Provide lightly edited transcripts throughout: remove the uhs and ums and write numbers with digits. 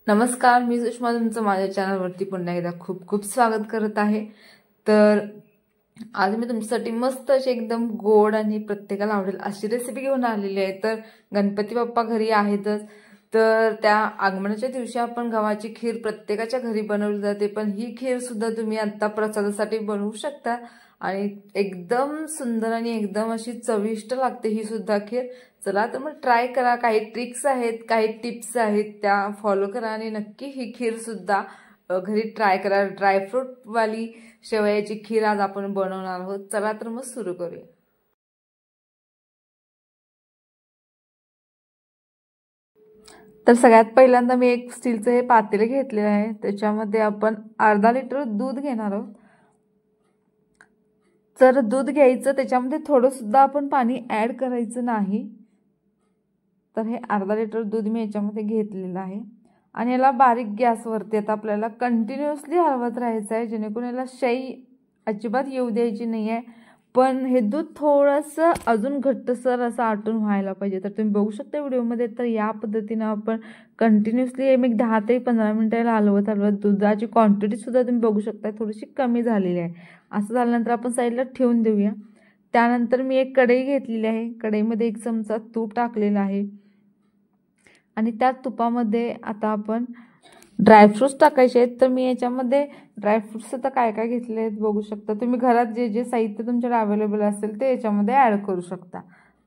नमस्कार, मी सुषमा तुमचं माझ्या चॅनलवरती पुन्हा एकदा खूप खूप स्वागत करत आहे। तर आज मी तुमच्यासाठी मस्त अशी एकदम गोड आणि प्रत्येकाला आवडेल अशी रेसिपी घेऊन आलेली आहे। तर गणपती बाप्पा घरी आहेतच, तर त्या आगमनाच्या दिवशी आपण गव्हाची खीर प्रत्येकाच्या घरी बनवली जाते, पण ही खीर सुद्धा तुम्ही आता प्रसादासाठी बनवू शकता आणि एकदम सुंदर आणि एकदम अशी चविष्ट लागते ही सुद्धा खीर। चला तर मग ट्राय करा, काही ट्रिक्स आहेत, काही टिप्स आहेत त्या फॉलो करा आणि नक्की ही खीर सुद्धा घरी ट्राय करा। ड्रायफ्रूट वाली शेवयाची खीर आज आपण बनवणार आहोत। चला तर मग सुरू करूया। तर सगळ्यात पहिल्यांदा मी एक स्टीलचं हे पातेले घेतलेले आहे, त्याच्यामध्ये आपण अर्धा लिटर दूध घेणार आहोत। जर दूध घ्यायचं त्याच्यामध्ये थोडं सुद्धा आपण पाणी ऍड करायचं नाही। तर हे अर्धा लिटर दूध मी याच्यामध्ये घेतलेलं आहे आणि याला बारीक गॅसवरती आता आपल्याला कंटिन्युअसली हलवत राहायचं आहे, जेणेकरून याला शाई अजिबात येऊ द्यायची नाही आहे। पण हे दूध थोडंसं अजून घट्टसर असं आटून व्हायला पाहिजे। तर तुम्ही बघू शकता व्हिडिओमध्ये, तर या पद्धतीने आपण कंटिन्युअसली एक 10 ते 15 मिनिटाला हलवत दुधाची क्वांटिटी सुद्धा तुम्ही बघू शकता थोडीशी कमी झालेली आहे। असं झाल्यानंतर आपण साईडला ठेवून देऊया। त्यानंतर मी एक कढई घेतलेली आहे, कढईमध्ये 1 चमचा तूप टाकलेला आहे आणि त्या तुपामध्ये आता आपण ड्रायफ्रुट्स टाकायचे आहेत। तर मी याच्यामध्ये ड्रायफ्रुट्स आता काय काय घेतले आहेत बघू शकता तुम्ही। घरात जे जे साहित्य तुमच्याकडे अवेलेबल असेल ते याच्यामध्ये ॲड करू शकता।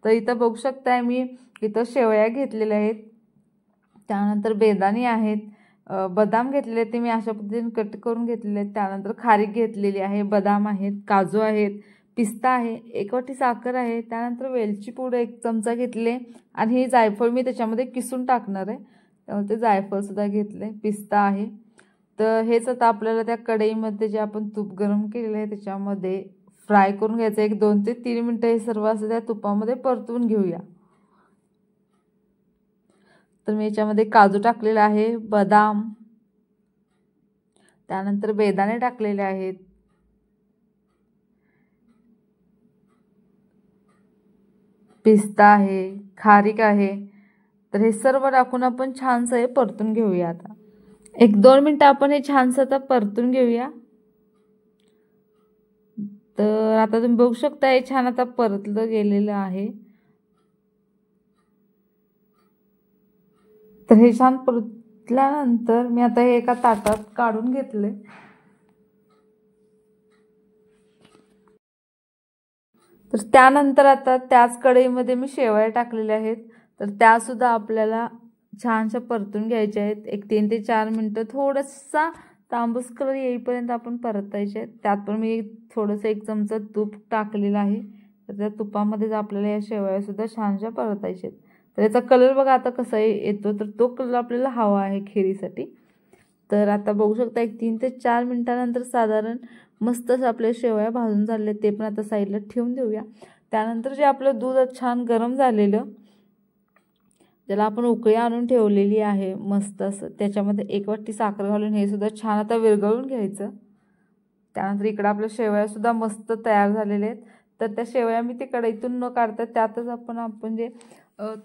तर इथं बघू शकताय मी इथं शेवया घेतलेल्या आहेत, त्यानंतर बेदाणे आहेत, बदाम घेतलेले ते मी अशा पद्धतीने कट करून घेतलेले आहेत, त्यानंतर खारीक घेतलेली आहे, बदाम आहेत, काजू आहेत, पिस्ता आहे, 1 वाटी साखर आहे, त्यानंतर वेलची पूड 1 चमचा घेतले आणि हे जायफळ मी त्याच्यामध्ये किसून टाकणार आहे, त्यामुळे ते जायफळ सुद्धा घेतले, पिस्ता आहे। तर हेच आता आपल्याला त्या कढईमध्ये जे आपण तूप गरम केलेलं आहे त्याच्यामध्ये फ्राय करून घ्यायचं। 1 2 ते 3 मिनिटं हे सर्व असं त्या तुपामध्ये परतवून घेऊया। तर मी याच्यामध्ये काजू टाकलेला आहे, बदाम, त्यानंतर बेदाणे टाकलेले आहेत, पिस्ता आहे, खारीक आहे। तर हे सर्व टाकून आपण छानसं हे परतून घेऊया। आता 1 2 मिनिटं आपण हे छानसं आता परतून घेऊया। तर आता तुम्ही बघू शकता हे छान आता परतलं गेलेलं आहे। तर हे छान परतल्यानंतर मी आता हे एका ताटात काढून घेतले। तर त्यानंतर आता त्याच कढईमध्ये मी शेवया टाकलेल्या आहेत, तर त्या सुद्धा आपल्याला छानशा परतून घ्यायच्या आहेत। 1 3 ते 4 मिनिटं थोडासा तांबूस कलर येईपर्यंत आपण परतायचे आहेत। त्यात पण मी थोडंसं 1 चमचा तूप टाकलेलं आहे, तर त्या तुपामध्येच आपल्याला या शेवया सुद्धा छानशा परतायच्या आहेत। तर याचा कलर बघा आता कसा येतो, तर तो कलर आपल्याला हवा आहे खिरीसाठी। तर आता बघू शकता 1 3 ते 4 मिनिटानंतर साधारण मस्त असं आपल्या शेवया भाजून झाले, ते पण आता साईडला ठेवून देऊया। त्यानंतर जे आपलं दूध छान गरम झालेलं, ज्याला आपण उकळी आणून ठेवलेली आहे मस्त असं, त्याच्यामध्ये 1 वाटी साखर घालून हे सुद्धा छान आता विरघळून घ्यायचं। त्यानंतर इकडं आपल्या शेवया सुद्धा मस्त तयार झालेले आहेत। तर त्या शेवया मी ते कढईतून न काढता त्यातच आपण जे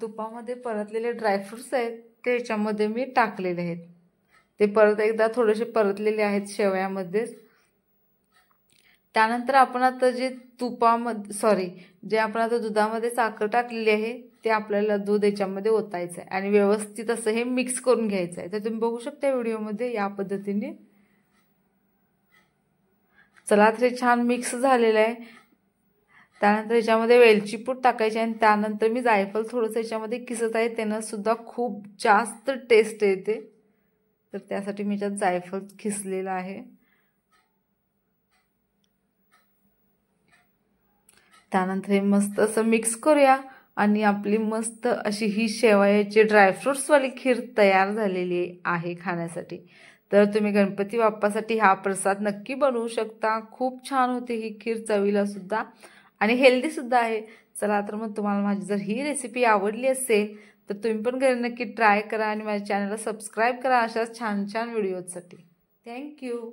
तुपामध्ये परतलेले ड्रायफ्रुट्स आहेत ते याच्यामध्ये मी टाकलेले आहेत। ते परत एकदा थोडेसे परतलेले आहेत शेवयामध्ये। त्यानंतर आपण आता जे जे आपण आता दुधामध्ये साखर टाकलेली आहे ते आपल्याला दूध याच्यामध्ये ओतायचं आहे आणि व्यवस्थित असं हे मिक्स करून घ्यायचं आहे। तर तुम्ही बघू शकता व्हिडिओमध्ये या पद्धतीने। चला तर हे छान मिक्स झालेलं आहे। त्यानंतर याच्यामध्ये वेलची पूड टाकायची आणि त्यानंतर मी जायफळ थोडंसं याच्यामध्ये किसत आहे, त्यानं सुद्धा खूप जास्त टेस्ट येते। तर त्यासाठी मी याच्यात जायफळ किसलेलं आहे। त्यानंतर हे मस्त असं मिक्स करूया आणि आपली मस्त अशी ही शेवयाची ड्रायफ्रुट्सवाली खीर तयार झालेली आहे खाण्यासाठी। तर तुम्ही गणपती बाप्पासाठी हा प्रसाद नक्की बनवू शकता। खूप छान होते ही खीर, चवीला सुद्धा आणि हेल्दी सुद्धा आहे। चला तर मग तुम्हाला माझी जर ही रेसिपी आवडली असेल तर तुम्ही पण घरी नक्की ट्राय करा आणि माझ्या चॅनलला सबस्क्राईब करा अशाच छान छान व्हिडिओजसाठी। थँक्यू।